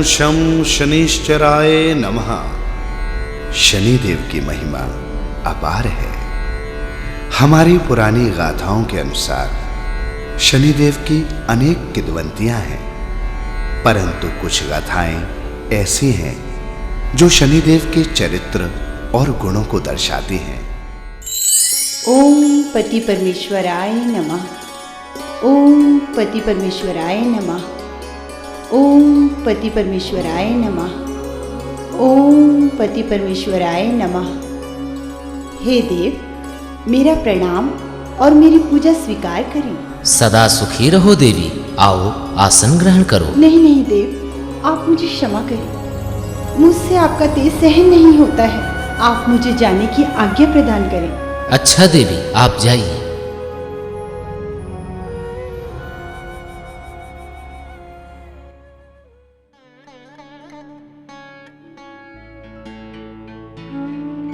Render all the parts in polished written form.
शं शनिश्चराय नमः। शनिदेव की महिमा अपार है। हमारी पुरानी गाथाओं के अनुसार शनिदेव की अनेक किंवदंतियां हैं, परंतु कुछ गाथाएं ऐसी हैं जो शनिदेव के चरित्र और गुणों को दर्शाती हैं। ओम पति परमेश्वराय नमः। ओम पति परमेश्वराय नमः। ओम पति परमेश्वराय नमः। ओम पति परमेश्वराय नमः। हे देव, मेरा प्रणाम और मेरी पूजा स्वीकार करें। सदा सुखी रहो देवी, आओ आसन ग्रहण करो। नहीं देव, आप मुझे क्षमा करें। मुझसे आपका तेज सहन नहीं होता है। आप मुझे जाने की आज्ञा प्रदान करें। अच्छा देवी, आप जाइए।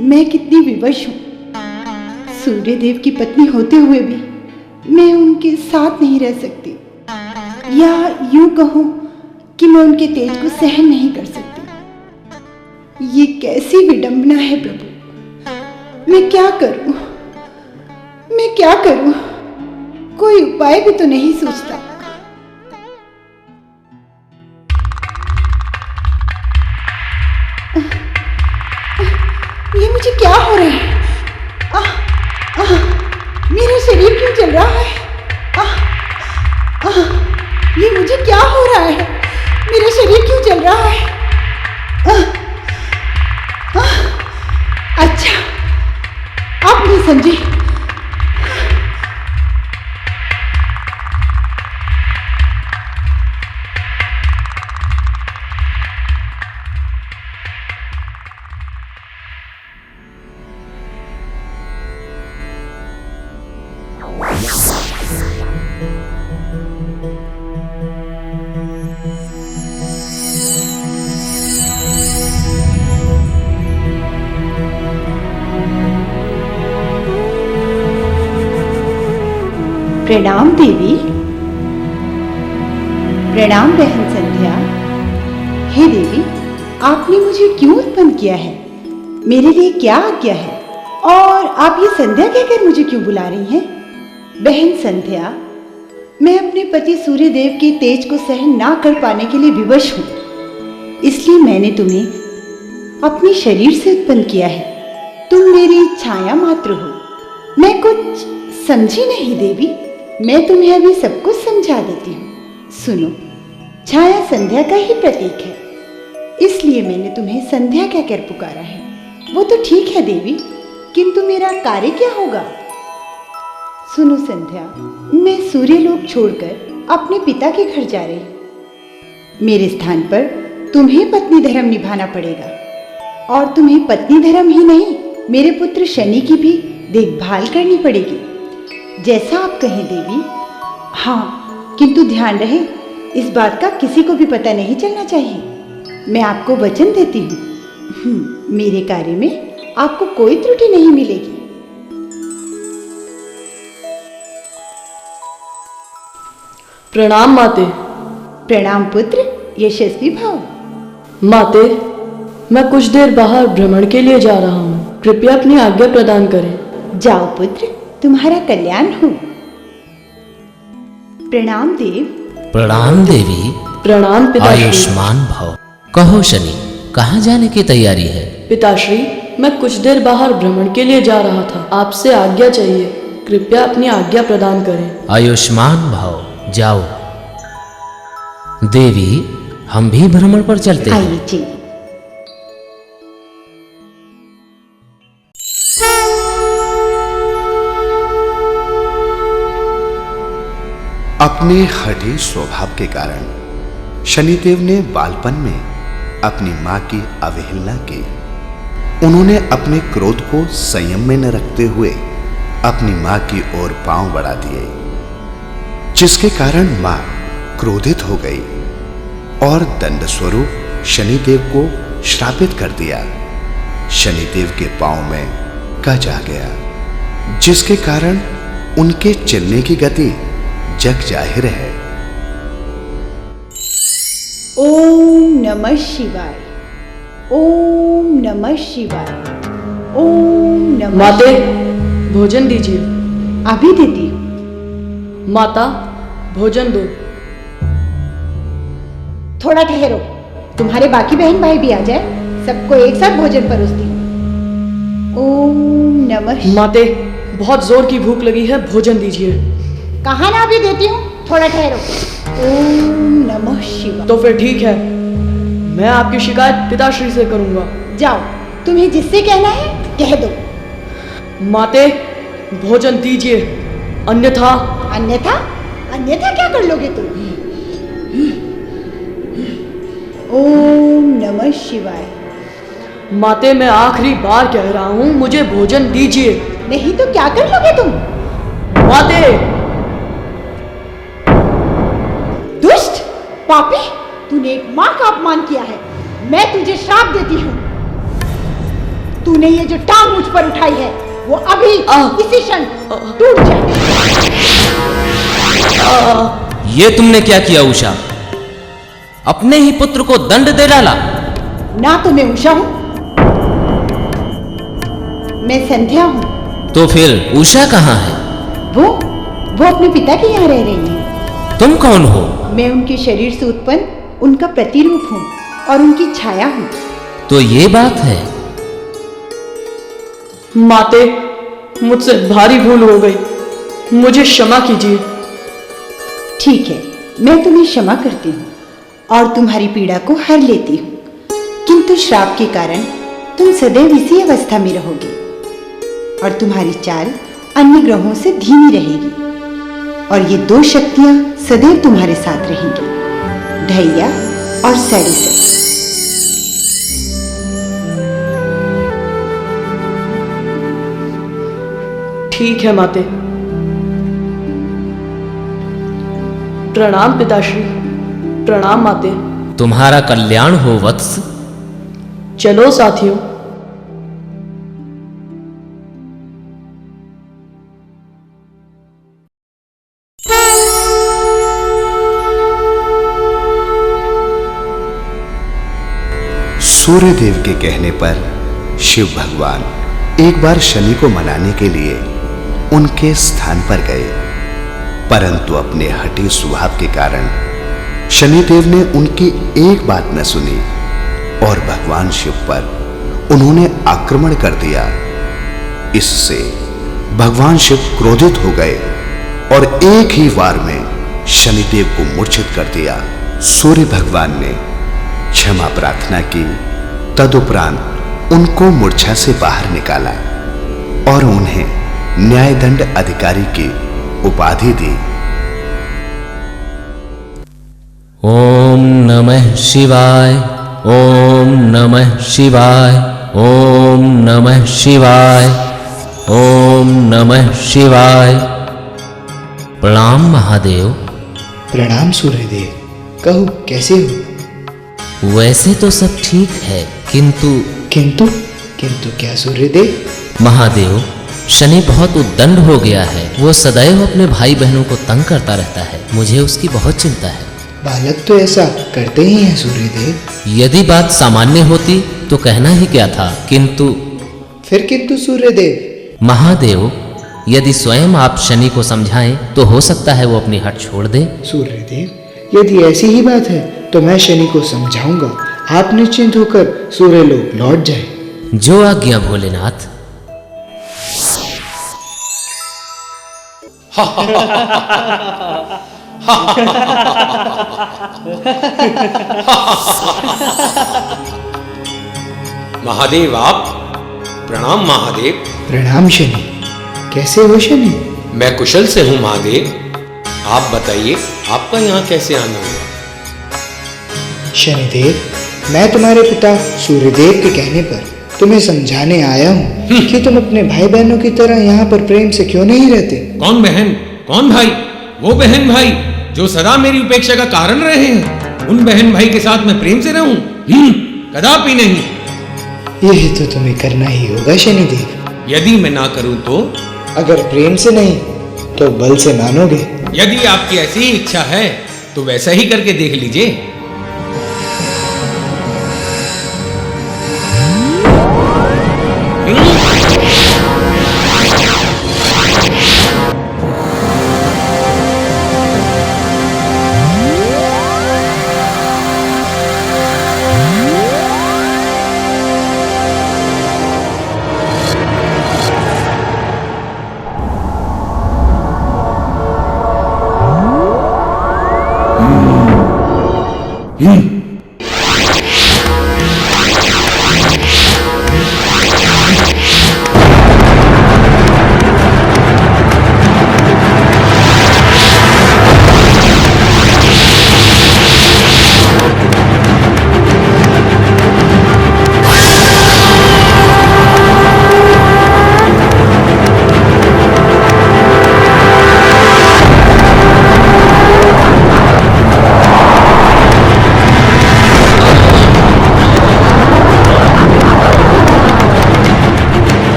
मैं कितनी विवश हूँ। सूर्यदेव की पत्नी होते हुए भी मैं उनके साथ नहीं रह सकती, या यूं कहूँ कि मैं उनके तेज को सहन नहीं कर सकती। ये कैसी विडंबना है प्रभु। मैं क्या करूं? मैं क्या करूं? कोई उपाय भी तो नहीं सोचता। ये मुझे क्या हो रहा है? मेरा शरीर क्यों जल रहा है? ये मुझे क्या हो रहा है? मेरा शरीर क्यों जल रहा है? अच्छा, अब मैं समझी। प्रणाम देवी। प्रणाम बहन संध्या। हे देवी, आपने मुझे क्यों उत्पन्न किया है? मेरे लिए क्या आज्ञा है? और आप ये संध्या कहकर मुझे क्यों बुला रही हैं? बहन संध्या, मैं अपने पति सूर्यदेव के तेज को सहन ना कर पाने के लिए विवश हूँ, इसलिए मैंने तुम्हें अपने शरीर से उत्पन्न किया है। तुम मेरी छाया मात्र हो। मैं कुछ समझी नहीं देवी। मैं तुम्हें अभी सब कुछ समझा देती हूँ। सुनो, छाया संध्या का ही प्रतीक है, इसलिए मैंने तुम्हें संध्या कहकर पुकारा है। वो तो ठीक है देवी, किंतु मेरा कार्य क्या होगा? सुनो संध्या, मैं सूर्यलोक छोड़कर अपने पिता के घर जा रही हूँ। मेरे स्थान पर तुम्हें पत्नी धर्म निभाना पड़ेगा, और तुम्हें पत्नी धर्म ही नहीं, मेरे पुत्र शनि की भी देखभाल करनी पड़ेगी। जैसा आप कहें देवी। हाँ, किंतु ध्यान रहे, इस बात का किसी को भी पता नहीं चलना चाहिए। मैं आपको वचन देती हूँ, मेरे कार्य में आपको कोई त्रुटि नहीं मिलेगी। प्रणाम माते। प्रणाम पुत्र, यशस्वी भाव। माते, मैं कुछ देर बाहर भ्रमण के लिए जा रहा हूँ, कृपया अपनी आज्ञा प्रदान करें। जाओ पुत्र, तुम्हारा कल्याण हो। प्रणाम देव। प्रणाम देवी। प्रणाम पिताश्री। आयुष्मान भव। कहो शनि, कहाँ जाने की तैयारी है? पिताश्री, मैं कुछ देर बाहर भ्रमण के लिए जा रहा था, आपसे आज्ञा चाहिए, कृपया अपनी आज्ञा प्रदान करें। आयुष्मान भव, जाओ। देवी, हम भी भ्रमण पर चलते हैं। आइए चलिए। अपने हठी स्वभाव के कारण शनिदेव ने बालपन में अपनी मां की अवहेलना की। उन्होंने अपने क्रोध को संयम में न रखते हुए अपनी मां की ओर पांव बढ़ा दिए, जिसके कारण मां क्रोधित हो गई और दंड स्वरूप शनिदेव को श्रापित कर दिया। शनिदेव के पांव में गज आ गया, जिसके कारण उनके चलने की गति जग जाहिर है। ओम नमः शिवाय, ओम नमः शिवाय, ओम नमः। माते, भोजन दीजिए। अभी देती हूँ। माता, भोजन दो। थोड़ा ठहरो, तुम्हारे बाकी बहन भाई भी आ जाए, सबको एक साथ भोजन परोसती हूँ। ओम नमः शिवाय। माते, बहुत जोर की भूख लगी है, भोजन दीजिए। कहा ना अभी देती हूँ, थोड़ा ठहरो। ओम नमः शिवाय। तो फिर ठीक है, मैं आपकी शिकायत पिताश्री से करूंगा। जाओ, तुम्हें जिससे कहना है कह दो। माते, भोजन दीजिए, अन्यथा। अन्यथा? अन्यथा क्या कर लोगे तुम? ओम नमः शिवाय। माते, मैं आखिरी बार कह रहा हूँ, मुझे भोजन दीजिए। नहीं तो क्या कर लोगे तुम? माते! दुष्ट, पापी, तूने एक माँ का अपमान किया है। मैं तुझे श्राप देती हूँ। तूने ये जो टांग मुझ पर उठाई है, वो अभी इसी क्षण टूट जाए। ये तुमने क्या किया उषा? अपने ही पुत्र को दंड दे डाला। ना तो मैं उषा हूँ, मैं संध्या हूँ। तो फिर उषा कहाँ है? वो अपने पिता के यहाँ रह रही है। तुम कौन हो? मैं उनके शरीर से उत्पन्न उनका प्रतिरूप हूँ और उनकी छाया हूँ। तो ये बात है। माते, मुझसे भारी भूल हो गई, मुझे क्षमा कीजिए। ठीक है, मैं तुम्हें क्षमा करती हूँ और तुम्हारी पीड़ा को हर लेती हूँ, किंतु श्राप के कारण तुम सदैव इसी अवस्था में रहोगे और तुम्हारी चाल अन्य ग्रहों से धीमी रहेगी और ये दो शक्तियां सदैव तुम्हारे साथ रहेंगी, ढैया और सरिसर। ठीक है माते। प्रणाम पिताश्री। प्रणाम माते। तुम्हारा कल्याण हो वत्स। चलो साथियों। सूर्यदेव के कहने पर शिव भगवान एक बार शनि को मनाने के लिए उनके स्थान पर गए, परंतु अपने हठी स्वभाव के कारण शनिदेव ने उनकी एक बात न सुनी और भगवान शिव पर उन्होंने आक्रमण कर दिया। इससे भगवान शिव क्रोधित हो गए और एक ही वार में शनिदेव को मूर्छित कर दिया। सूर्य भगवान ने क्षमा प्रार्थना की, तदुपरांत उनको मूर्छा से बाहर निकाला और उन्हें न्यायदंड अधिकारी की उपाधि दी। ओम नमः शिवाय, ओम नमः शिवाय, ओम नमः शिवाय, ओम नमः शिवाय। प्रणाम महादेव। प्रणाम सूर्यदेव। कहो कैसे हो? वैसे तो सब ठीक है, किंतु किंतु किंतु क्या सूर्यदेव? महादेव, शनि बहुत उद्दंड हो गया है। वो सदैव अपने भाई बहनों को तंग करता रहता है। मुझे उसकी बहुत चिंता है। बालक तो ऐसा करते ही हैं सूर्यदेव। यदि बात सामान्य होती तो कहना ही क्या था, किंतु फिर किंतु सूर्यदेव? महादेव, यदि स्वयं आप शनि को समझाएं तो हो सकता है वो अपनी हट छोड़ दे। सूर्यदेव, यदि ऐसी ही बात है तो मैं शनि को समझाऊंगा। आप निश्चिंत होकर सूर्यलोक लौट जाए। जो आज्ञा भोलेनाथ। महादेव आप। प्रणाम महादेव। प्रणाम शनि। कैसे हो शनि? मैं कुशल से हूँ महादेव। आप बताइए, आपका यहाँ कैसे आना हुआ? शनिदेव, मैं तुम्हारे पिता सूर्यदेव के कहने पर तुम्हें समझाने आया हूँ कि तुम अपने भाई बहनों की तरह यहाँ पर प्रेम से क्यों नहीं रहते। कौन बहन, कौन भाई? वो बहन भाई जो सदा मेरी उपेक्षा का कारण रहे हैं, उन बहन भाई के साथ मैं प्रेम से रहूं? कदापि नहीं। यही तो तुम्हें करना ही होगा शनिदेव। यदि मैं ना करूं तो? अगर प्रेम से नहीं तो बल से मानोगे। यदि आपकी ऐसी ही इच्छा है तो वैसा ही करके देख लीजिए।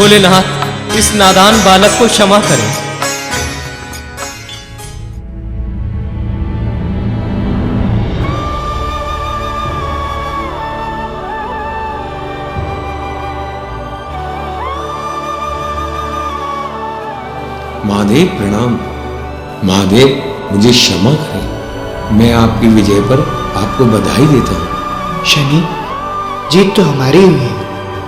भोलेनाथ इस नादान बालक को क्षमा करें। महादेव प्रणाम। महादेव मुझे क्षमा करें, मैं आपकी विजय पर आपको बधाई देता हूँ। शनि, जीत तो हमारी हुई है,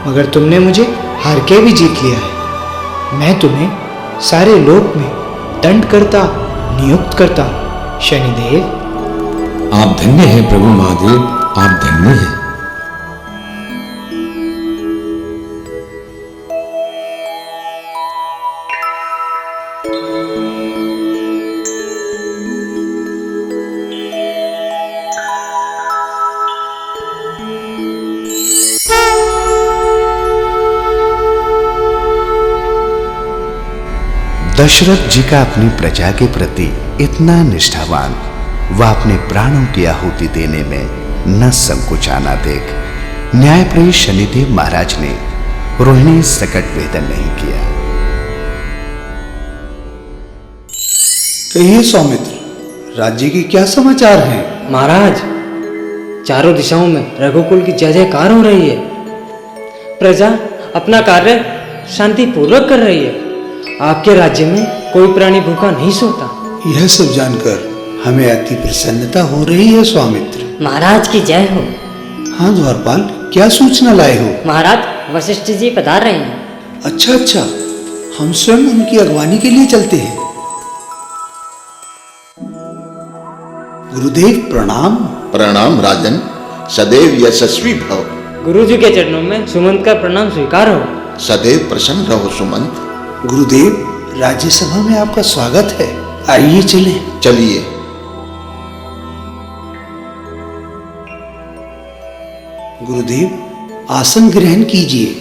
मगर तुमने मुझे हार के भी जीत लिया है। मैं तुम्हें सारे लोक में दंडकर्ता नियुक्त करता हूँ। शनिदेव, आप धन्य हैं प्रभु महादेव, आप धन्य हैं। दशरथ जी का अपनी प्रजा के प्रति इतना निष्ठावान व अपने प्राणों की आहुति देने में न संकोचाना देख न्यायप्रिय शनिदेव महाराज ने रोहिणी सकट वेदन नहीं किया। कहिए सौमित्र, राज्य के क्या समाचार हैं? महाराज, चारों दिशाओं में रघुकुल की जय जयकार हो रही है। प्रजा अपना कार्य शांतिपूर्वक कर रही है। आपके राज्य में कोई प्राणी भूखा नहीं सोता। यह सब जानकर हमें अति प्रसन्नता हो रही है स्वामित्र। महाराज की जय हो। हाँ द्वारपाल, क्या सूचना लाए हो? महाराज वशिष्ठ जी पधार रहे हैं। अच्छा अच्छा, हम स्वयं उनकी अगवानी के लिए चलते हैं। गुरुदेव प्रणाम। प्रणाम राजन, सदैव यशस्वी भव। गुरु जी के चरणों में सुमंत का प्रणाम स्वीकार हो। सदैव प्रसन्न रहो सुमंत। गुरुदेव, राज्यसभा में आपका स्वागत है, आइए चले। चलिए। गुरुदेव, आसन ग्रहण कीजिए।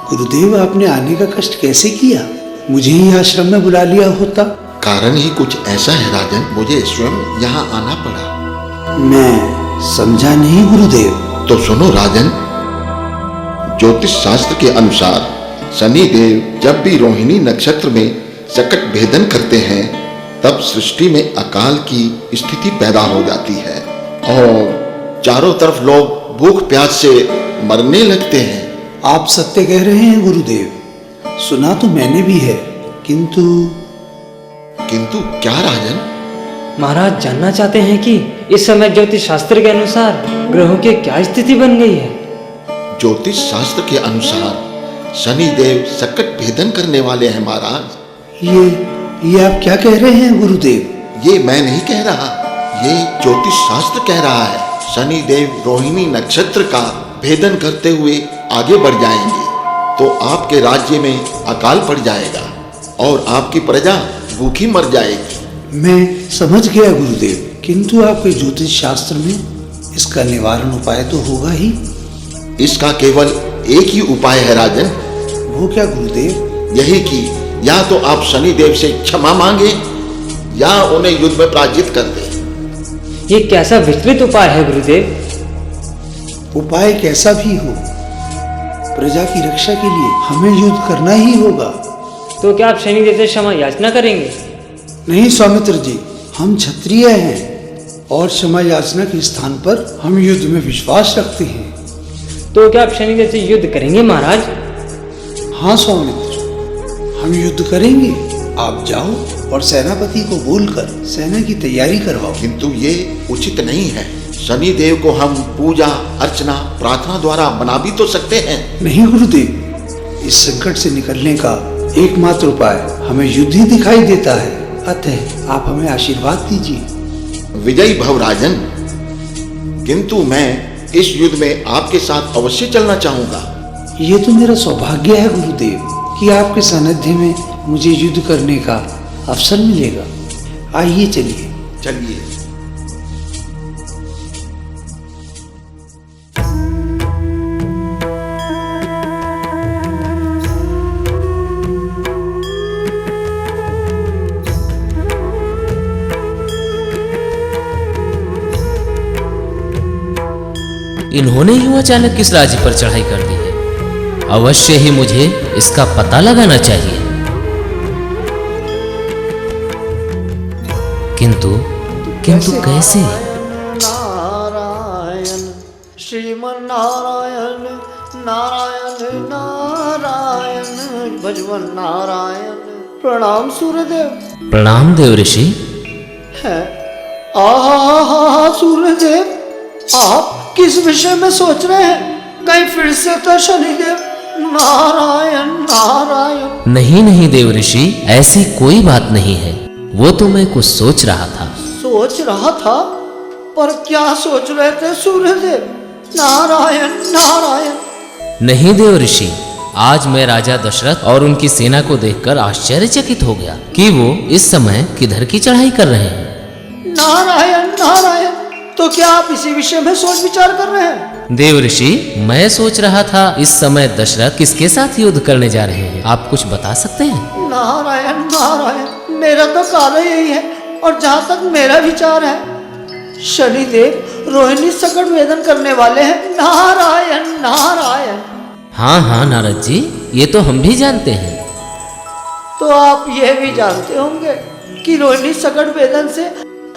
गुरुदेव, आपने आने का कष्ट कैसे किया? मुझे ही आश्रम में बुला लिया होता। कारण ही कुछ ऐसा है राजन, मुझे स्वयं यहाँ आना पड़ा। मैं समझा नहीं गुरुदेव। तो सुनो राजन, ज्योतिष शास्त्र के अनुसार शनिदेव जब भी रोहिणी नक्षत्र में सकट भेदन करते हैं तब सृष्टि में अकाल की स्थिति पैदा हो जाती है और चारों तरफ लोग भूख प्यास से मरने लगते हैं। आप सत्य कह रहे हैं गुरुदेव, सुना तो मैंने भी है, किंतु क्या राजन? महाराज जानना चाहते हैं कि इस समय ज्योतिष शास्त्र के अनुसार ग्रहों की क्या स्थिति बन गई है? ज्योतिष शास्त्र के अनुसार शनिदेव सकट भेदन करने वाले हैं महाराज। ये आप क्या कह रहे हैं गुरुदेव? ये मैं नहीं कह रहा, ये ज्योतिष शास्त्र कह रहा है। शनिदेव रोहिणी नक्षत्र का भेदन करते हुए आगे बढ़ जाएंगे तो आपके राज्य में अकाल पड़ जाएगा और आपकी प्रजा भूखी मर जाएगी। मैं समझ गया गुरुदेव, किंतु आपके ज्योतिष शास्त्र में इसका निवारण उपाय तो होगा ही। इसका केवल एक ही उपाय है राजन। वो क्या गुरुदेव? यही कि या तो आप शनिदेव से क्षमा मांगे या उन्हें युद्ध में पराजित कर दें। ये कैसा विस्तृत उपाय है गुरुदेव? उपाय कैसा भी हो, प्रजा की रक्षा के लिए हमें युद्ध करना ही होगा। तो क्या आप शनिदेव से क्षमा याचना करेंगे? नहीं स्वामित्र जी, हम क्षत्रिय हैं और क्षमा याचना के स्थान पर हम युद्ध में विश्वास रखते हैं। तो क्या आप शनिदेव से युद्ध करेंगे महाराज? हाँ स्वामित्र, हम युद्ध करेंगे। आप जाओ और सेनापति को बोलकर सेना की तैयारी करवाओ। किंतु ये उचित नहीं है। शनिदेव को हम पूजा अर्चना प्रार्थना द्वारा बना भी तो सकते हैं। नहीं गुरुदेव, इस संकट से निकलने का एकमात्र उपाय हमें युद्ध ही दिखाई देता है। अतः आप हमें आशीर्वाद दीजिए। विजयी भव राजन, किंतु मैं इस युद्ध में आपके साथ अवश्य चलना चाहूंगा। ये तो मेरा सौभाग्य है गुरुदेव कि आपके सानिध्य में मुझे युद्ध करने का अवसर मिलेगा। आइए चलिए। चलिए। इन्होंने यूं अचानक किस राज्य पर चढ़ाई कर दी है? अवश्य ही मुझे इसका पता लगाना चाहिए। किंतु कैसे? नारायण श्रीमन नारायण नारायण नारायण भजवन नारायण। प्रणाम सूर्यदेव। प्रणाम देव ऋषि। है आहा सूर्यदेव, आप किस विषय में सोच रहे हैं? कहीं फिर से तो शनिदेव? नारायण नारायण। नहीं देव ऋषि, ऐसी कोई बात नहीं है। वो तो मैं कुछ सोच रहा था। सोच रहा था? पर क्या सोच रहे थे सूर्यदेव? नारायण नारायण। नहीं देव ऋषि, आज मैं राजा दशरथ और उनकी सेना को देखकर आश्चर्यचकित हो गया कि वो इस समय किधर की चढ़ाई कर रहे हैं। नारायण नारायण। तो क्या आप इसी विषय में सोच विचार कर रहे हैं? देव ऋषि, मैं सोच रहा था इस समय दशरथ किसके साथ युद्ध करने जा रहे हैं? आप कुछ बता सकते हैं? नारायण नारायण, मेरा तो कार्य यही है। और जहाँ तक मेरा विचार है, शनिदेव रोहिणी संकट वेदन करने वाले हैं। नारायण नारायण। हाँ नारद जी, ये तो हम भी जानते हैं। तो आप ये भी जानते होंगे कि रोहिणी संकट वेदन से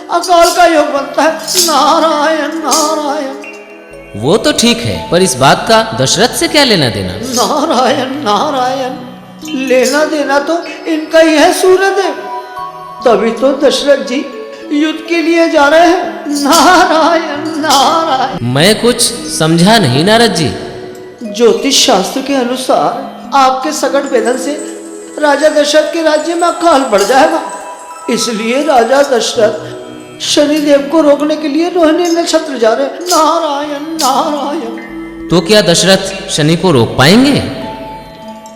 अकाल का योग बनता है। नारायण नारायण। वो तो ठीक है, पर इस बात का दशरथ से क्या लेना देना? नारायण नारायण। लेना देना तो इनका ही है सूर्यदेव, तभी तो दशरथ जी युद्ध के लिए जा रहे हैं। नारायण नारायण। मैं कुछ समझा नहीं नारद जी। ज्योतिष शास्त्र के अनुसार आपके संकट वेदन से राजा दशरथ के राज्य में अकाल बढ़ जाएगा। इसलिए राजा दशरथ शनिदेव को रोकने के लिए रोहिणी नक्षत्र जा रहे हैं। नारायण नारायण। तो क्या दशरथ शनि को रोक पाएंगे?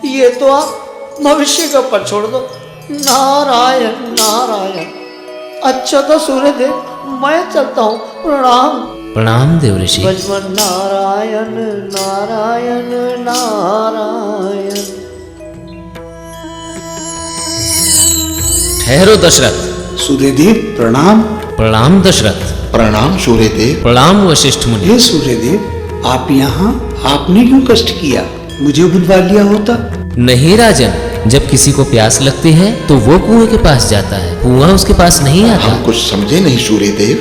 ये तो आप भविष्य के ऊपर छोड़ दो। नारायण नारायण। अच्छा तो सूर्यदेव, मैं चलता हूँ। प्रणाम। प्रणाम देव ऋषि। भजवन नारायण नारायण नारायण। ठहरो दशरथ। सूर्यदेव प्रणाम। प्रणाम दशरथ। प्रणाम सूर्यदेव। प्रणाम वशिष्ठ मुनि। हे सूर्यदेव, आप यहाँ? आपने क्यों कष्ट किया? मुझे बुलवा लिया होता। नहीं राजन, जब किसी को प्यास लगती है तो वो कुएं के पास जाता है, कुआं उसके पास नहीं आता। हम कुछ समझे नहीं सूर्यदेव,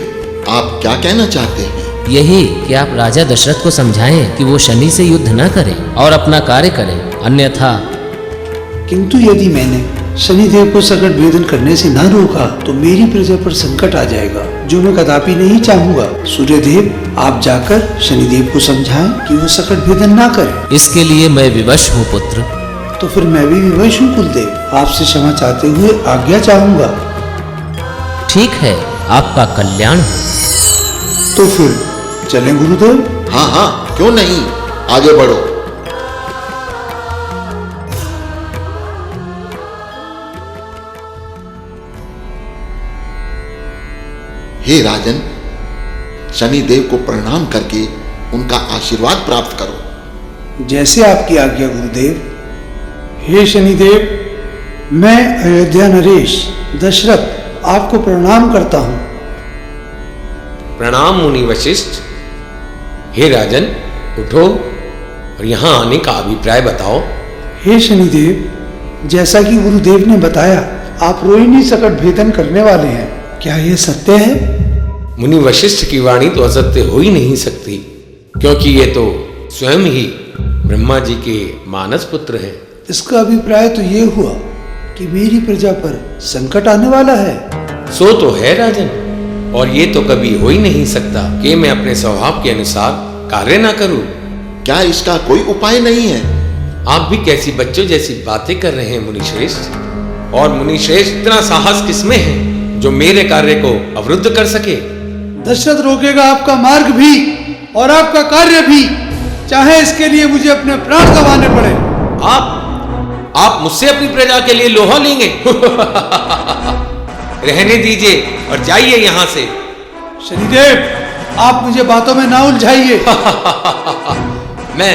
आप क्या कहना चाहते हैं? यही कि आप राजा दशरथ को समझाएं कि वो शनि से युद्ध न करें और अपना कार्य करें, अन्यथा। किंतु यदि मैंने शनिदेव को संकट भेदन करने से न रोका तो मेरी प्रजा पर संकट आ जाएगा, जो मैं कदापि नहीं चाहूंगा। सूर्यदेव, आप जाकर शनिदेव को समझाएं कि वो संकट भेदन ना करे। इसके लिए मैं विवश हूँ पुत्र। तो फिर मैं भी विवश हूँ कुलदेव। आपसे क्षमा चाहते हुए आज्ञा चाहूंगा। ठीक है, आपका कल्याण हो। तो फिर चलें गुरुदेव? हाँ, क्यों नहीं, आगे बढ़ो। हे राजन, शनिदेव को प्रणाम करके उनका आशीर्वाद प्राप्त करो। जैसे आपकी आज्ञा गुरुदेव। हे शनिदेव, मैं अयोध्या नरेश दशरथ आपको प्रणाम करता हूँ। प्रणाम मुनि वशिष्ठ। हे राजन, उठो और यहाँ आने का अभिप्राय बताओ। हे शनिदेव, जैसा कि गुरुदेव ने बताया, आप रोहिणी संकट भेदन करने वाले हैं। क्या यह सत्य है? मुनि वशिष्ठ की वाणी तो असत्य हो ही नहीं सकती, क्योंकि ये तो स्वयं ही ब्रह्मा जी के मानस पुत्र हैं। इसका अभिप्राय तो ये हुआ कि मेरी प्रजा पर संकट आने वाला है। सो तो है राजन, और ये तो कभी हो ही नहीं सकता कि मैं अपने स्वभाव के अनुसार कार्य ना करूं। क्या इसका कोई उपाय नहीं है? आप भी कैसी बच्चों जैसी बातें कर रहे हैं मुनिश्रेष्ठ। और मुनिश्रेष्ठ, इतना साहस किसमें है जो मेरे कार्य को अवरुद्ध कर सके? दशरथ रोकेगा आपका मार्ग भी और आपका कार्य भी, चाहे इसके लिए मुझे अपने प्राण गंवाने पड़े। आप मुझसे अपनी प्रजा के लिए लोहा लेंगे? रहने दीजिए और जाइए यहाँ से। शनिदेव, आप मुझे बातों में ना उलझाइए। मैं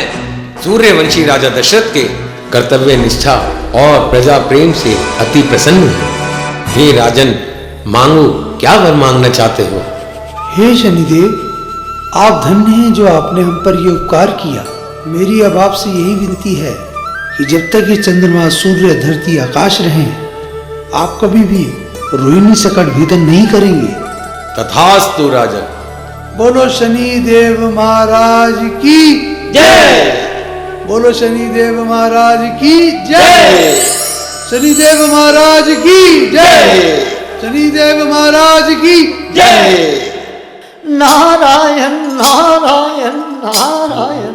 सूर्यवंशी राजा दशरथ के कर्तव्य निष्ठा और प्रजा प्रेम से अति प्रसन्न हूँ। हे राजन, मांगो, क्या वर मांगना चाहते हो? हे शनिदेव, आप धन्य हैं जो आपने हम पर यह उपकार किया। मेरी अब आपसे यही विनती है कि जब तक ये चंद्रमा, सूर्य, धरती, आकाश रहें, आप कभी भी रोहिणी सकट भेदन नहीं करेंगे। तथास्तु राजन। बोलो शनि देव महाराज की जय। बोलो शनि देव महाराज की जय। शनि देव महाराज की जय। शनि देव महाराज की जय। नारायण नारायण नारायण।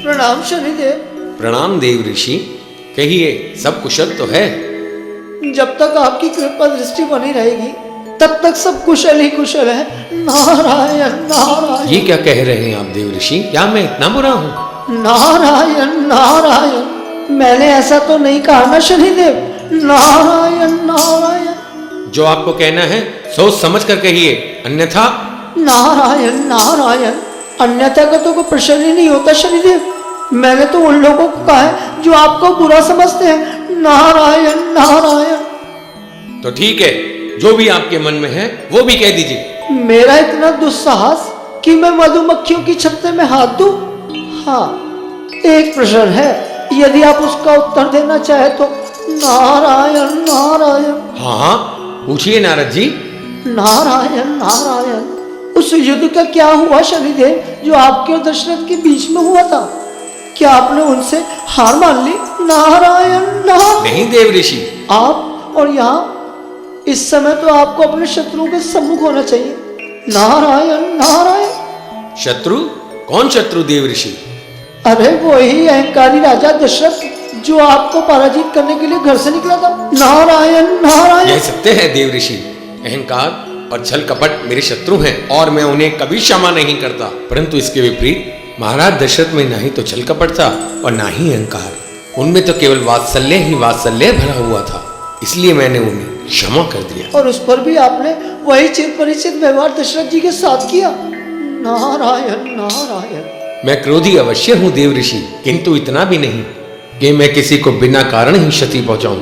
प्रणाम शनिदेव। प्रणाम देव ऋषि। कहिए, सब कुशल तो है? जब तक आपकी कृपा दृष्टि बनी रहेगी तब तक सब कुशल ही कुशल है। नारायण नारायण। ये क्या कह रहे हैं आप देव ऋषि? क्या मैं इतना बुरा हूँ? नारायण नारायण। मैंने ऐसा तो नहीं कहा ना शनिदेव। नारायण नारायण। जो आपको कहना है सोच समझ कर कहिए, अन्यथा। नारायण नारायण। अन्यथा का तो कोई प्रश्न ही नहीं होता शनिदेव। मैंने तो उन लोगों को कहा है जो आपको बुरा समझते हैं। नारायण नारायण। तो ठीक है, जो भी आपके मन में है वो भी कह दीजिए। मेरा इतना दुस्साहस कि मैं मधुमक्खियों की छत्ते में हाथ दूं? हाँ, एक प्रश्न है, यदि आप उसका उत्तर देना चाहे तो। नारायण नारायण। हाँ, पूछिए नारद जी। नारायण नारायण। उस युद्ध का क्या हुआ शनिदेव जो आपके और दशरथ के बीच में हुआ था? क्या आपने उनसे हार मान ली? नारायण नारायण। नहीं देव ऋषि। आप और यहाँ इस समय तो आपको अपने शत्रुओं के सम्मुख होना चाहिए। नारायण नारायण। शत्रु? कौन शत्रु देव ऋषि? अरे वही अहंकारी राजा दशरथ जो आपको पराजित करने के लिए घर से निकला था। नारायण नारायण। यह सत्य है देव ऋषि। अहंकार और छल कपट मेरे शत्रु हैं और मैं उन्हें कभी क्षमा नहीं करता। परंतु इसके विपरीत महाराज दशरथ में ना ही तो छल कपट था और ना ही अहंकार। उनमें तो केवल वात्सल्य ही वात्सल्य भरा हुआ था, इसलिए मैंने उन्हें क्षमा कर दिया। और उस पर भी आपने वही चिर परिचित व्यवहार दशरथ जी के साथ किया। नारायण नारायण। मैं क्रोधी अवश्य हूँ देव ऋषि, किंतु इतना भी नहीं कि मैं किसी को बिना कारण ही क्षति पहुंचाऊं।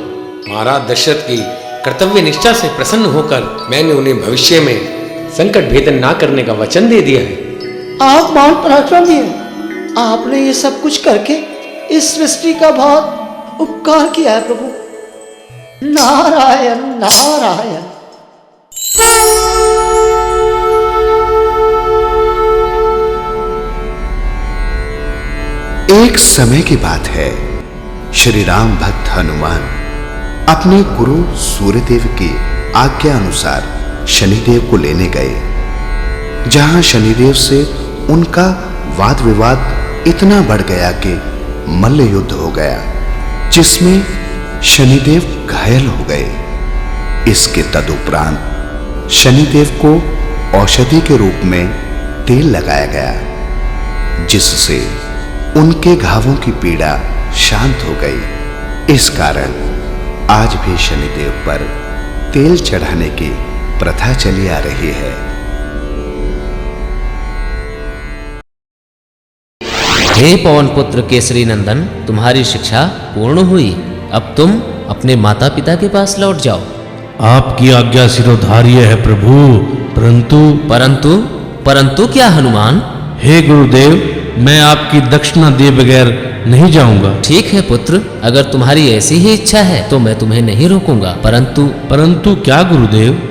महाराज दशरथ की कर्तव्य निष्ठा से प्रसन्न होकर मैंने उन्हें भविष्य में संकट भेदन ना करने का वचन दे दिया है। आप महान पराक्रमी हैं। आपने ये सब कुछ करके इस सृष्टि का बहुत उपकार किया है प्रभु। नारायण नारायण। एक समय की बात है, श्री राम भक्त हनुमान अपने गुरु सूर्यदेव की आज्ञा अनुसार शनिदेव को लेने गए, जहां शनिदेव से उनका वाद विवाद इतना बढ़ गया कि मल्ल युद्ध हो गया, जिसमें शनिदेव घायल हो गए। इसके तदुपरांत शनिदेव को औषधि के रूप में तेल लगाया गया, जिससे उनके घावों की पीड़ा शांत हो गई। इस कारण आज भी शनिदेव पर तेल चढ़ाने की प्रथा चली आ रही है। हे पवन पुत्र केसरी नंदन, तुम्हारी शिक्षा पूर्ण हुई। अब तुम अपने माता पिता के पास लौट जाओ। आपकी आज्ञा सिरोधार्य है प्रभु, परंतु क्या हनुमान? हे गुरुदेव, मैं आपकी दक्षिणा दिए बगैर नहीं जाऊंगा। ठीक है पुत्र, अगर तुम्हारी ऐसी ही इच्छा है तो मैं तुम्हें नहीं रोकूंगा। परंतु क्या गुरुदेव?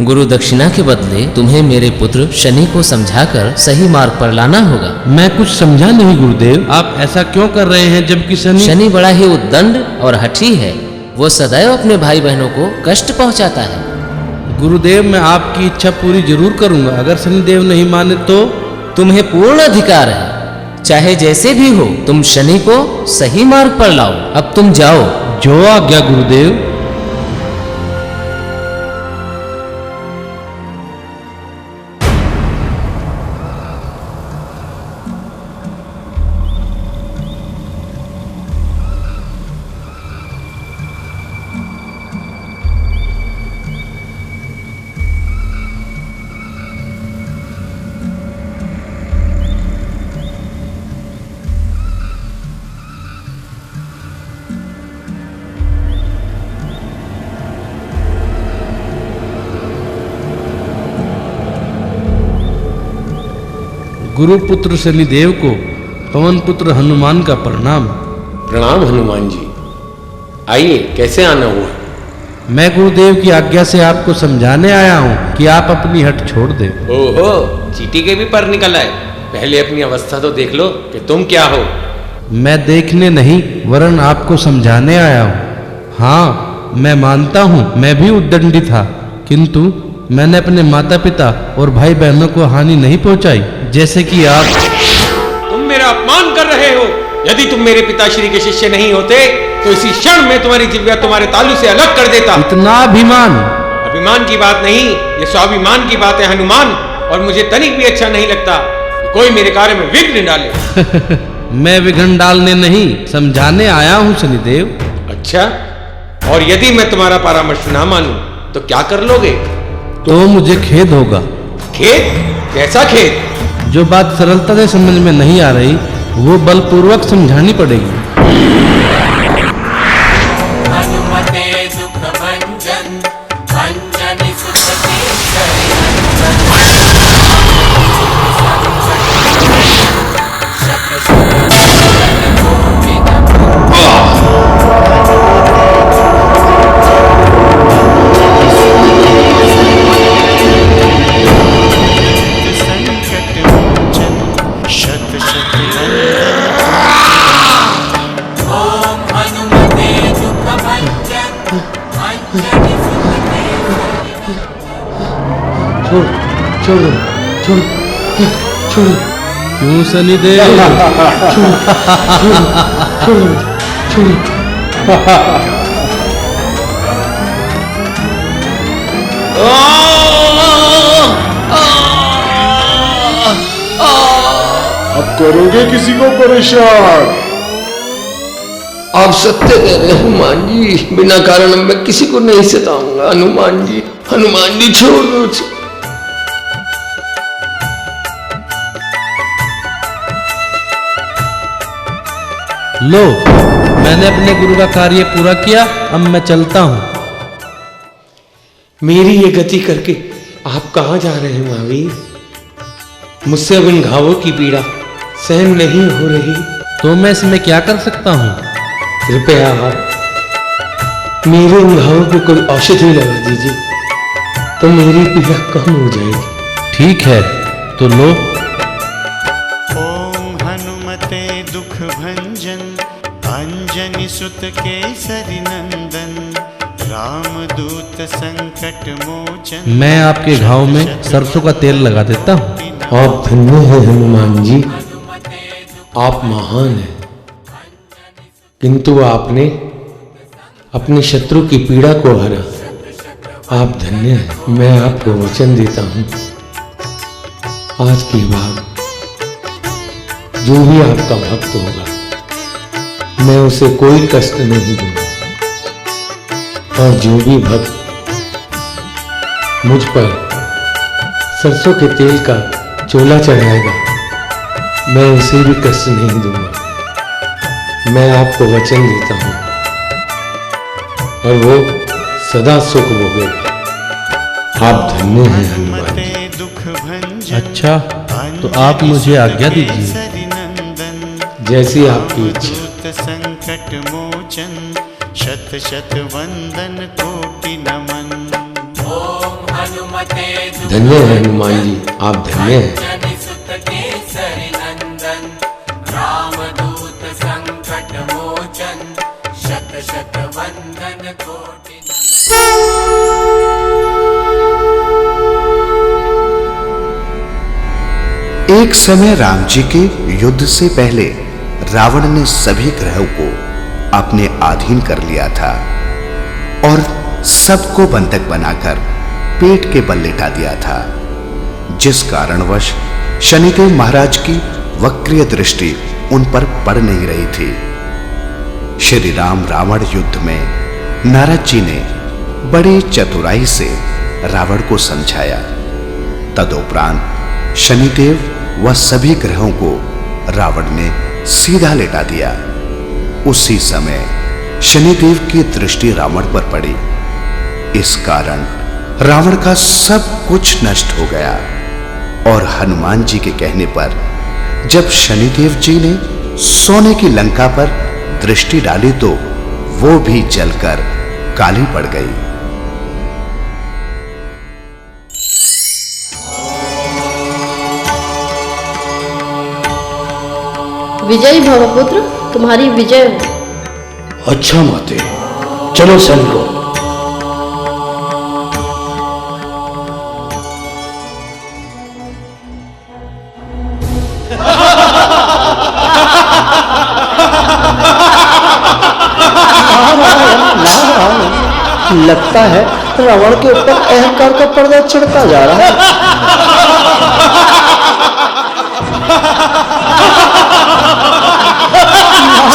गुरु दक्षिणा के बदले तुम्हें मेरे पुत्र शनि को समझाकर सही मार्ग पर लाना होगा। मैं कुछ समझा नहीं गुरुदेव, आप ऐसा क्यों कर रहे हैं जबकि शनि बड़ा ही उद्दंड और हठी है। वो सदैव अपने भाई बहनों को कष्ट पहुंचाता है। गुरुदेव, मैं आपकी इच्छा पूरी जरूर करूंगा। अगर शनिदेव नहीं माने तो? तुम्हें पूर्ण अधिकार है, चाहे जैसे भी हो तुम शनि को सही मार्ग पर लाओ। अब तुम जाओ। जो आज्ञा गुरुदेव। गुरुपुत्र शनिदेव को पवन पुत्र हनुमान का प्रणाम। प्रणाम हनुमान जी। आइए, कैसे आना हुआ? मैं गुरुदेव की आज्ञा से आपको समझाने आया हूँ कि आप अपनी हट छोड़ दे। ओहो, चीटी के भी पर निकल आए। पहले अपनी अवस्था तो देख लो कि तुम क्या हो। मैं देखने नहीं वरन आपको समझाने आया हूँ। हाँ, मैं मानता हूँ मैं भी उद्दंडी था, किंतु मैंने अपने माता पिता और भाई बहनों को हानि नहीं पहुंचाई, जैसे कि आप। तुम मेरा अपमान कर रहे हो। यदि तुम मेरे पिताश्री के शिष्य नहीं होते तो इसी क्षण में तुम्हारी जिह्वा तुम्हारे तालू से अलग कर देता। इतना अभिमान? अभिमान की बात नहीं, ये स्वाभिमान की बात है हनुमान। और मुझे तनिक भी अच्छा नहीं लगता कि कोई मेरे कार्य में विघ्न डाले। मैं विघ्न डालने नहीं, समझाने आया हूँ शनिदेव। अच्छा, और यदि मैं तुम्हारा परामर्श ना मानूं तो क्या कर लोगे? तो मुझे खेद होगा। खेद? कैसा खेद? जो बात सरलता से समझ में नहीं आ रही वो बलपूर्वक समझानी पड़ेगी। छोड़ो छोड़ो छोड़ो। क्यों शनिदेव? छोड़ो छोड़ो। अब करोगे किसी को परेशान? आप सत्य कह रहे हैं हनुमान जी। बिना कारण मैं किसी को नहीं सताऊंगा हनुमान जी। हनुमान जी छोड़ दो। लो, मैंने अपने गुरु का कार्य पूरा किया, अब मैं चलता हूँ। मेरी ये गति करके आप कहाँ जा रहे हैं महावीर? मुझसे अब इन घावों की पीड़ा सहन नहीं हो रही। तो मैं इसमें क्या कर सकता हूँ? कृपया आप मेरे इन घावों पे कोई औषधि लगा दीजिए तो मेरी पीड़ा कम हो जाएगी। ठीक है, तो लो। ओम हनुमते दुख भंजन अंजनी सुत केसरी नंदन रामदूत संकट मोचन। मैं आपके घाव में सरसों का तेल लगा देता हूँ। आप धन्य हैं हनुमान जी, आप महान हैं। किंतु आपने अपने शत्रु की पीड़ा को हरा। आप धन्य हैं। मैं आपको वचन देता हूं, आज के बाद जो भी आपका भक्त होगा मैं उसे कोई कष्ट नहीं दूंगा। और जो भी भक्त मुझ पर सरसों के तेल का चोला चढ़ाएगा मैं उसे भी कष्ट नहीं दूंगा। मैं आपको वचन देता हूं और वो सदा सुख भोगेगा। आप धन्य हैं हनुमान जी। अच्छा, तो आप मुझे आज्ञा दीजिए। जैसी आपकी इच्छा। संकट मोचन शत शत वंदन कोटि नमन। ओम हनुमते धन्य है हनुमान जी, आप धन्य हैं। रामदूत संकट मोचन शत शत वंदन कोटि। एक समय राम जी के युद्ध से पहले रावण ने सभी ग्रहों को अपने अधीन कर लिया था और सबको बंधक बनाकर पेट के बल लेटा दिया था, जिस कारणवश शनिदेव महाराज की वक्रीय दृष्टि उन पर पड़ नहीं रही थी। श्री राम रावण युद्ध में नारद जी ने बड़ी चतुराई से रावण को समझाया। तदुपरांत शनिदेव व सभी ग्रहों को रावण ने सीधा लेटा दिया। उसी समय शनिदेव की दृष्टि रावण पर पड़ी। इस कारण रावण का सब कुछ नष्ट हो गया। और हनुमान जी के कहने पर जब शनिदेव जी ने सोने की लंका पर दृष्टि डाली तो वो भी जलकर काली पड़ गई। विजयी भव पुत्र, तुम्हारी विजय हो। अच्छा माते, चलो सैनिकों। लगता है रावण के ऊपर अहंकार का पर्दा चढ़ता जा रहा है।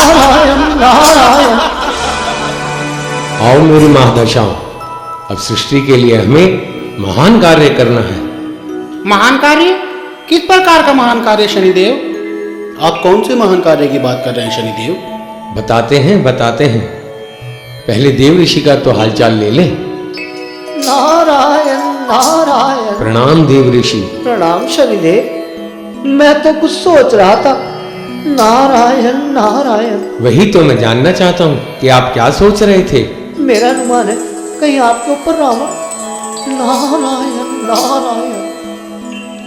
नारायण नारायण। आओ मेरी महादशाओं, अब सृष्टि के लिए हमें महान कार्य करना है। महान कार्य? किस प्रकार का महान कार्य शनिदेव? आप कौन से महान कार्य की बात कर रहे हैं शनिदेव? बताते हैं। पहले देव ऋषि का तो हालचाल ले लें। नारायण नारायण। प्रणाम देव ऋषि। प्रणाम शनिदेव। मैं तो कुछ सोच रहा था। नारायण नारायण। वही तो मैं जानना चाहता हूँ कि आप क्या सोच रहे थे। मेरा अनुमान है कहीं आपके ऊपर रावण। नारायण नारायण।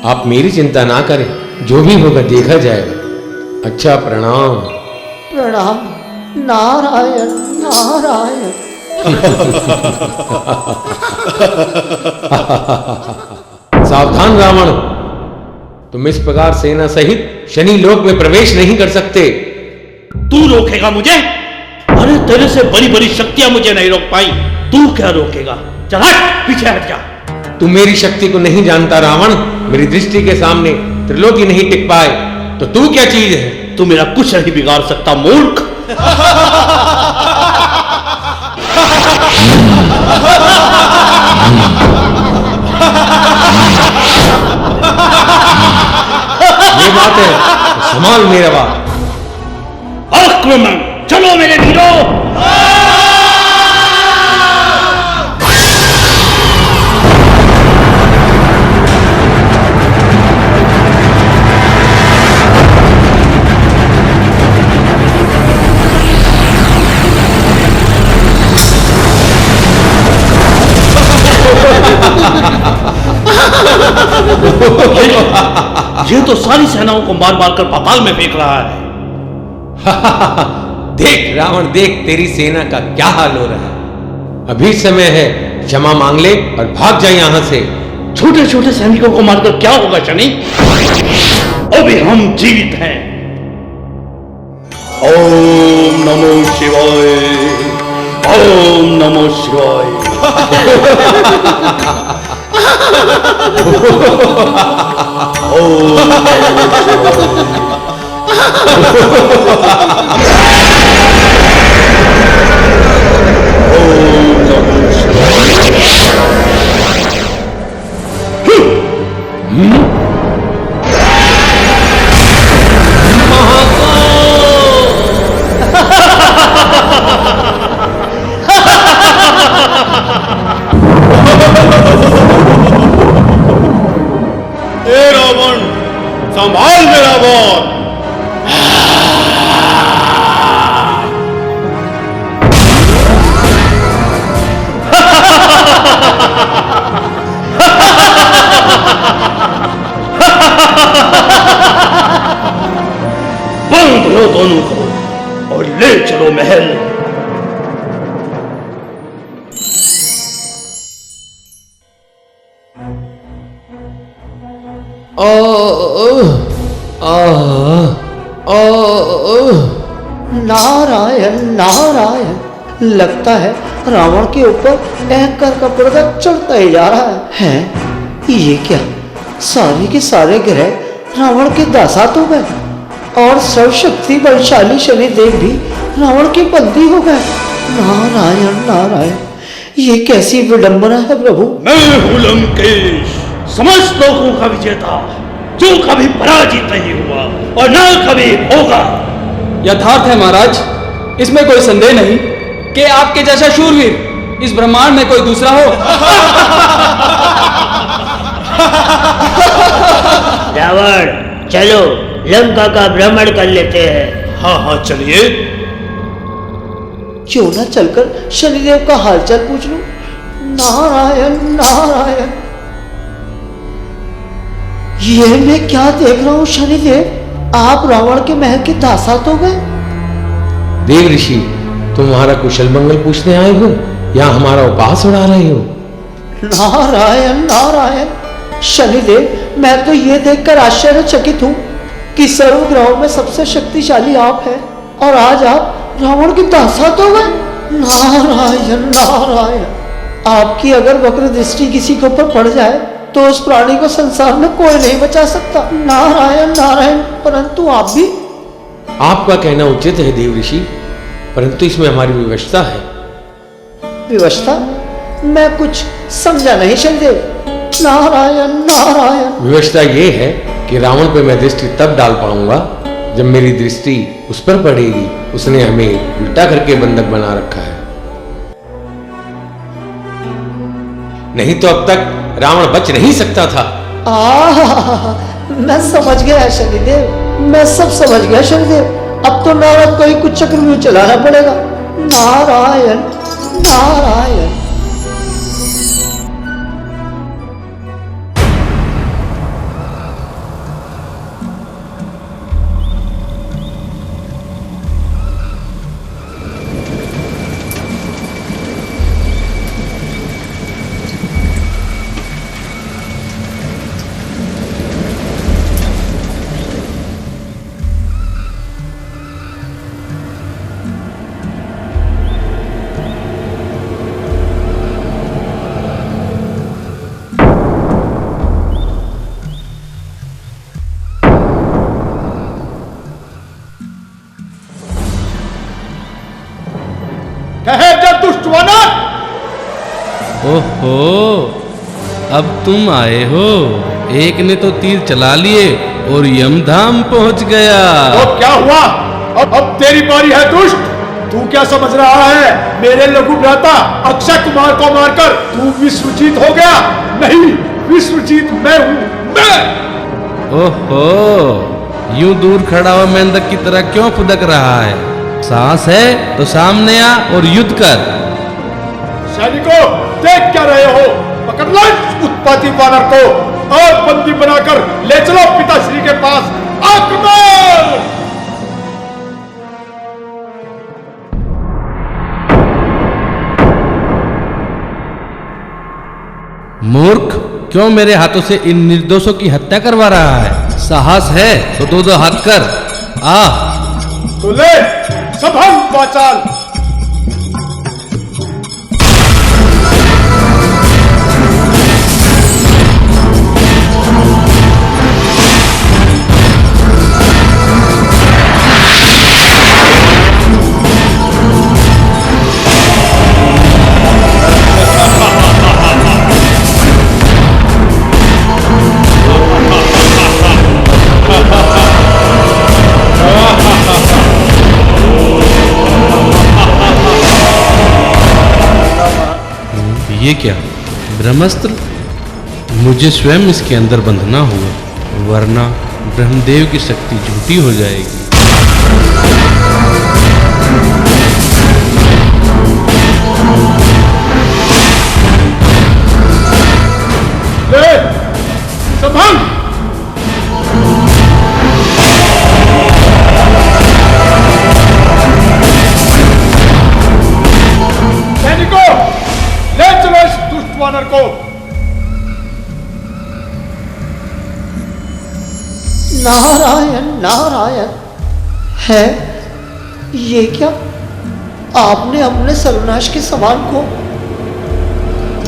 आप मेरी चिंता ना करें, जो भी होगा देखा जाएगा। अच्छा, प्रणाम। प्रणाम। नारायण नारायण। सावधान रावण, तुम इस प्रकार सेना सहित शनि लोक में प्रवेश नहीं कर सकते। तू रोकेगा मुझे? अरे तेरे से बड़ी बड़ी शक्तियां मुझे नहीं रोक पाई, तू क्या रोकेगा? चल हट, पीछे हट जा। तू मेरी शक्ति को नहीं जानता रावण। मेरी दृष्टि के सामने त्रिलोकी नहीं टिक पाए तो तू क्या चीज है? तू मेरा कुछ नहीं बिगाड़ सकता मूर्ख। ये बात है, संभाल मेरा बात। आक्रमण, चलो मेरे वीरों। ये तो सारी सेनाओं को मार मार कर पाताल में फेंक रहा है। देख रावण, देख तेरी सेना का क्या हाल हो रहा है। अभी समय है, क्षमा मांग ले और भाग जाए यहां से। छोटे छोटे सैनिकों को मारकर क्या होगा शनि? अभी हम जीवित हैं। ओम नमो शिवाय, ओम नमो शिवाय। संभाल मेरा वॉर। बंद लो दोनों को और ले चलो महल। नारायण नारायण। लगता है रावण के ऊपर अहंकार का पर्दा चढ़ता ही जा रहा है। ये क्या, सारे के सारे ग्रह रावण के दासात हो गए और सर्वशक्ति बलशाली शनिदेव भी रावण के बंदी हो गए। नारायण नारायण, ये कैसी विडंबना है प्रभु। मैं हूं लंकेश, समस्त लोगों का विजेता, जो कभी पराजित नहीं हुआ और न कभी होगा। यथार्थ है महाराज, इसमें कोई संदेह नहीं कि आपके जैसा शूरवीर इस ब्रह्मांड में कोई दूसरा हो। रावण, चलो लंका का भ्रमण कर लेते हैं। हाँ हाँ चलिए। क्यों ना चलकर शनिदेव का हालचाल पूछ लूं? नारायण नारायण, ये मैं क्या देख रहा हूँ शनिदेव? आप रावण के महल के दासात हो गए? देव ऋषि, तुम हमारा कुशल मंगल पूछने आए हो या हमारा उपवास उड़ा रहे हो? नारायण नारायण, शनिदेव मैं तो ये देखकर आश्चर्यचकित हूँ कि सर्व ग्रहों में सबसे शक्तिशाली आप हैं और आज आप रावण के दासात हो गए। नारायण नारायण, आपकी अगर वक्र दृष्टि किसी के ऊपर पड़ जाए तो उस प्राणी को संसार में कोई नहीं बचा सकता। नारायण नारायण, परंतु आप भी। आपका कहना उचित है देव ऋषि, परंतु इसमें हमारी विवशता है। विवशता? मैं कुछ समझा नहीं शनिदेव। नारायण नारायण, विवशता ये है कि रावण पे मैं दृष्टि तब डाल पाऊंगा जब मेरी दृष्टि उस पर पड़ेगी। उसने हमें उल्टा करके बंधक बना रखा है, नहीं तो अब तक रावण बच नहीं सकता था। मैं समझ गया शनिदेव, मैं सब समझ गया शनिदेव। अब तो नारद को ही कुछ चक्रव्यूह चलाना पड़ेगा। नारायण नारायण। ओहो, अब तुम आए हो। एक ने तो तीर चला लिए और यमधाम पहुंच गया। तो क्या हुआ? अब तेरी बारी है दुष्ट। तू क्या समझ रहा है? मेरे लघु भ्राता अक्षय कुमार को मारकर तू विश्वजीत हो गया? नहीं, विश्वजीत मैं हूँ, मैं। ओहो, यूं दूर खड़ा हुआ मेंढक की तरह क्यों फुदक रहा है? सांस है तो सामने आ और युद्ध कर। सैनिकों, देख क्या रहे हो? पकड़ लो इस उत्पाती वानर को और बंदी बनाकर ले चलो पिताश्री के पास। आक्रमण! मूर्ख, क्यों मेरे हाथों से इन निर्दोषों की हत्या करवा रहा है? साहस है तो दो दो हाथ कर। आ तो ले संभल वाचाल। ये क्या ब्रह्मास्त्र? मुझे स्वयं इसके अंदर बंधना होगा, वरना ब्रह्मदेव की शक्ति झूठी हो जाएगी। ले संभल। सैनिकों, ले चलो इस दुष्ट वानर को। नारायण नारायण, है ये क्या? आपने अपने सर्वनाश के समान को।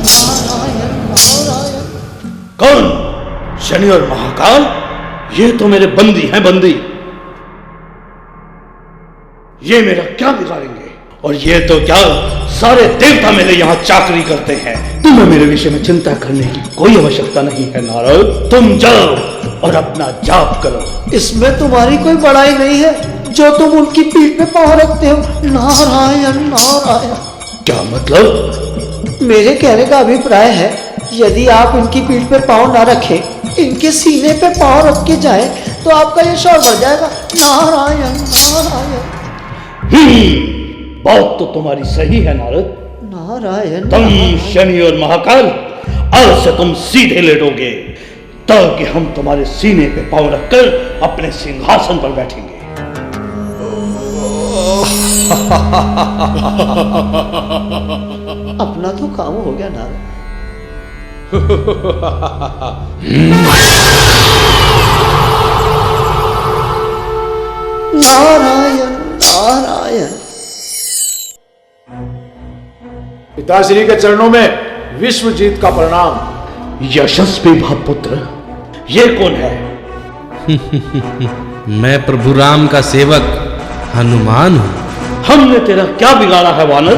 नारायण नारायण। कौन? शनि और महाकाल? ये तो मेरे बंदी हैं, बंदी। ये मेरा क्या बिगाड़ेंगे? और ये तो क्या, सारे देवता मेरे यहाँ चाकरी करते हैं। तुम्हें मेरे विषय में चिंता करने की कोई आवश्यकता नहीं है नारद। तुम जाओ और अपना जाप करो। इसमें तुम्हारी कोई बड़ाई नहीं है जो तुम उनकी पीठ पे पांव रखते हो। नारायण नारायण। क्या मतलब? मेरे कहने का अभिप्राय है यदि आप इनकी पीठ पे पाँव ना रखें, इनके सीने पे पाँव रख के जाएं, तो आपका यश और बढ़ जाएगा। नारायण नारायण। बात तो तुम्हारी सही है नारद। नारायण तुम शनि और महाकाल, आज से तुम सीधे लेटोगे ताकि हम तुम्हारे सीने पे पाँव रखकर अपने सिंहासन पर बैठेंगे। अपना तो काम हो गया नारद। नारायण नारायण। पिताश्री के चरणों में विश्वजीत का प्रणाम। यशस्वी भवपुत्र, ये कौन है? मैं प्रभु राम का सेवक हनुमान हूं। हमने तेरा क्या बिगाड़ा है वानर,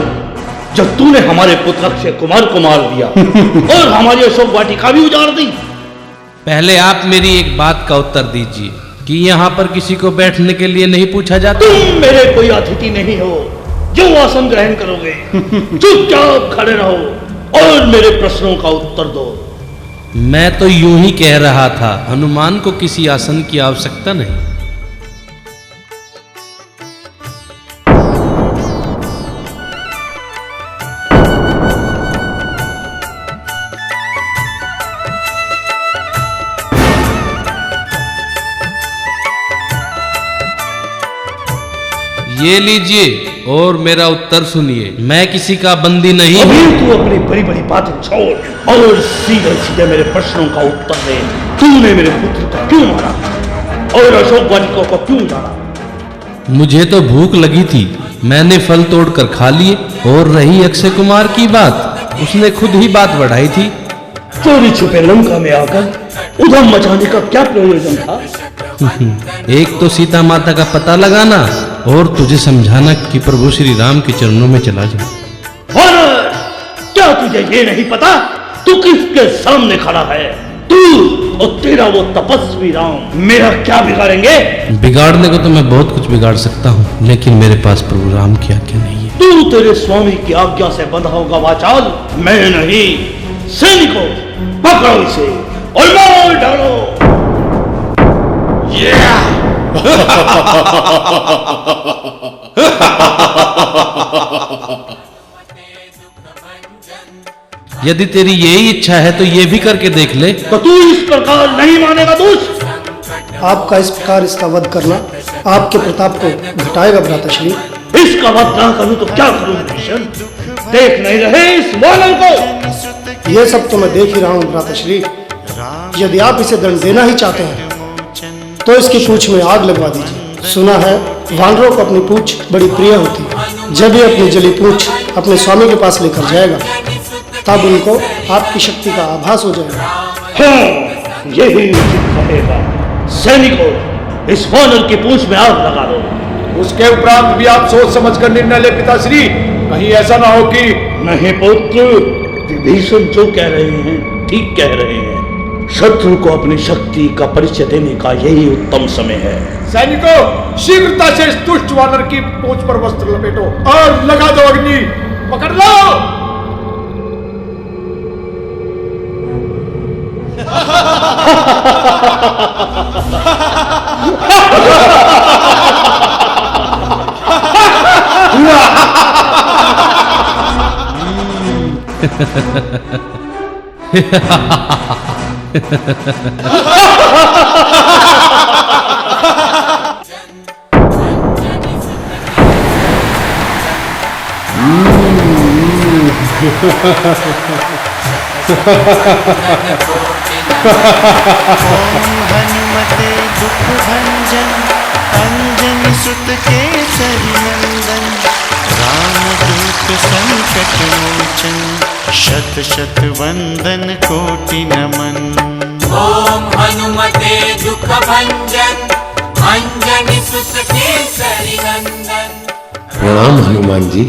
जब तूने हमारे पुत्र अक्षय कुमार को मार दिया और हमारी अशोक वाटिका भी उजाड़ दी? पहले आप मेरी एक बात का उत्तर दीजिए कि यहाँ पर किसी को बैठने के लिए नहीं पूछा जाता। तुम मेरे कोई अतिथि नहीं हो जो आसन ग्रहण करोगे। चुपचाप खड़े रहो और मेरे प्रश्नों का उत्तर दो। मैं तो यूं ही कह रहा था, हनुमान को किसी आसन की आवश्यकता नहीं। ये लीजिए और मेरा उत्तर सुनिए। मैं किसी का बंदी नहीं अभी हूं। तू अपनी बड़ी बड़ी बातें छोड़ और सीधे सीधे मेरे प्रश्नों का उत्तर दे। तूने मेरे पुत्र को क्यों मारा और अशोक वाटिका को क्यों उजाड़ा? मुझे तो भूख लगी थी, मैंने फल तोड़कर खा लिए। और रही अक्षय कुमार की बात, उसने खुद ही बात बढ़ाई थी। चोरी छुपे लंका में आकर उधम मचाने का क्या प्रयोजन था? एक तो सीता माता का पता लगाना और तुझे समझाना कि प्रभु श्री राम के चरणों में चला जा। वानर, क्या तुझे ये नहीं पता तू किसके सामने खड़ा है? तू और तेरा वो तपस्वी राम मेरा क्या बिगाड़ेंगे? बिगाड़ने को तो मैं बहुत कुछ बिगाड़ सकता हूँ, लेकिन मेरे पास प्रभु राम की आज्ञा नहीं है। तू तेरे स्वामी की आज्ञा से बंधा होगा वाचाल, मैं नहीं। सैनिकों, पकड़ो इसे और मार डालो। यदि तेरी यही इच्छा है तो ये भी करके देख ले। तो तू इस प्रकार नहीं मानेगा दुष्ट? आपका इस प्रकार इसका वध करना आपके प्रताप को घटाएगा भ्राताश्री। इसका वध ना करूं तो क्या करूं भीषण? देख नहीं रहे इस वानर को? ये सब तो मैं देख ही रहा हूँ भ्राताश्री। यदि आप इसे दंड देना ही चाहते हैं तो इसकी पूंछ में आग लगवा दीजिए। सुना है वानरों को अपनी पूंछ बड़ी प्रिय होती है। जब ये अपनी जली पूंछ अपने स्वामी के पास लेकर जाएगा तब उनको आपकी शक्ति का आभास हो जाएगा। हाँ, यही उचित रहेगा। सैनिकों, इस वानर की पूंछ में आग लगा दो। उसके उपरांत भी आप सोच समझ कर निर्णय ले पिताश्री। कहीं ऐसा ना हो कि... नहीं पुत्र, विभीषण जो कह रहे हैं ठीक कह रहे हैं। शत्रु को अपनी शक्ति का परिचय देने का यही उत्तम समय है। सैनिकों, शीघ्रता से इस दुष्ट वानर की पूंछ पर वस्त्र लपेटो और लगा दो अग्नि। पकड़ लो। हनुमते दुख भंजन अंजनी सुत केसरी नंदन रामदूत संकट मोचन शत शत वंदन कोटि नमन। ओम हनुमते दुख भंजन अंजनी सुत केसरी नंदन। प्रणाम हनुमान जी।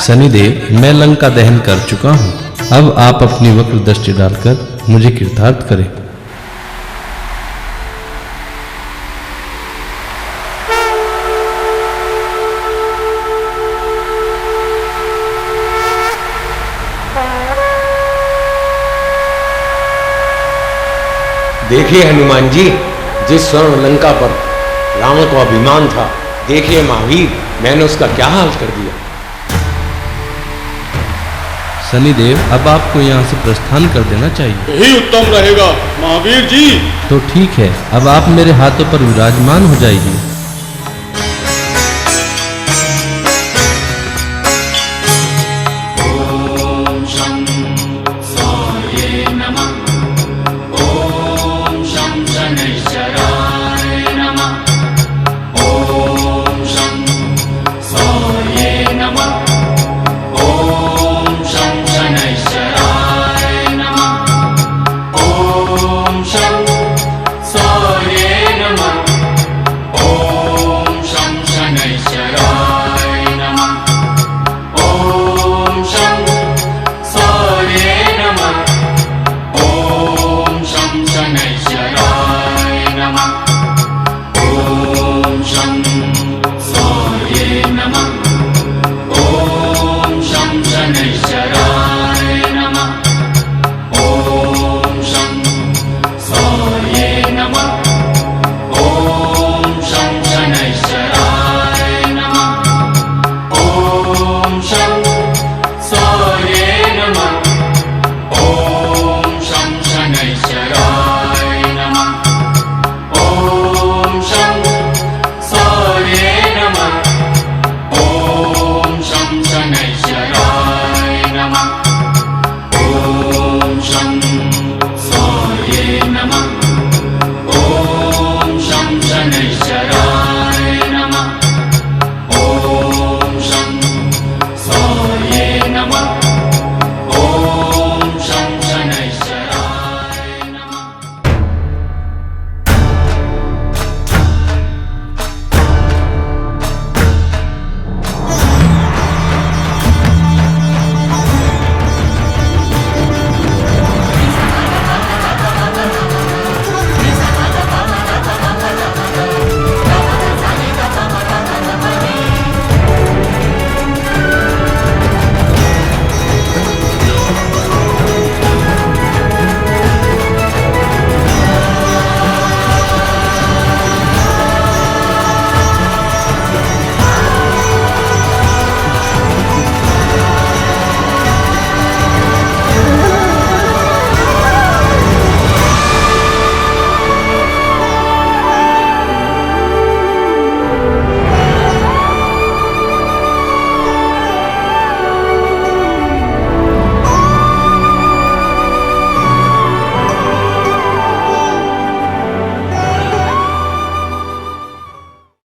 शनिदेव, मैं लंका दहन कर चुका हूँ। अब आप अपनी वक्र दृष्टि डालकर मुझे कृतार्थ करें। देखिए हनुमान जी, जिस स्वर्ण लंका पर रावण को अभिमान था, देखिए महावीर, मैंने उसका क्या हाल कर दिया। शनिदेव, अब आपको यहाँ से प्रस्थान कर देना चाहिए। यही उत्तम रहेगा महावीर जी। तो ठीक है, अब आप मेरे हाथों पर विराजमान हो जाइए। नमः।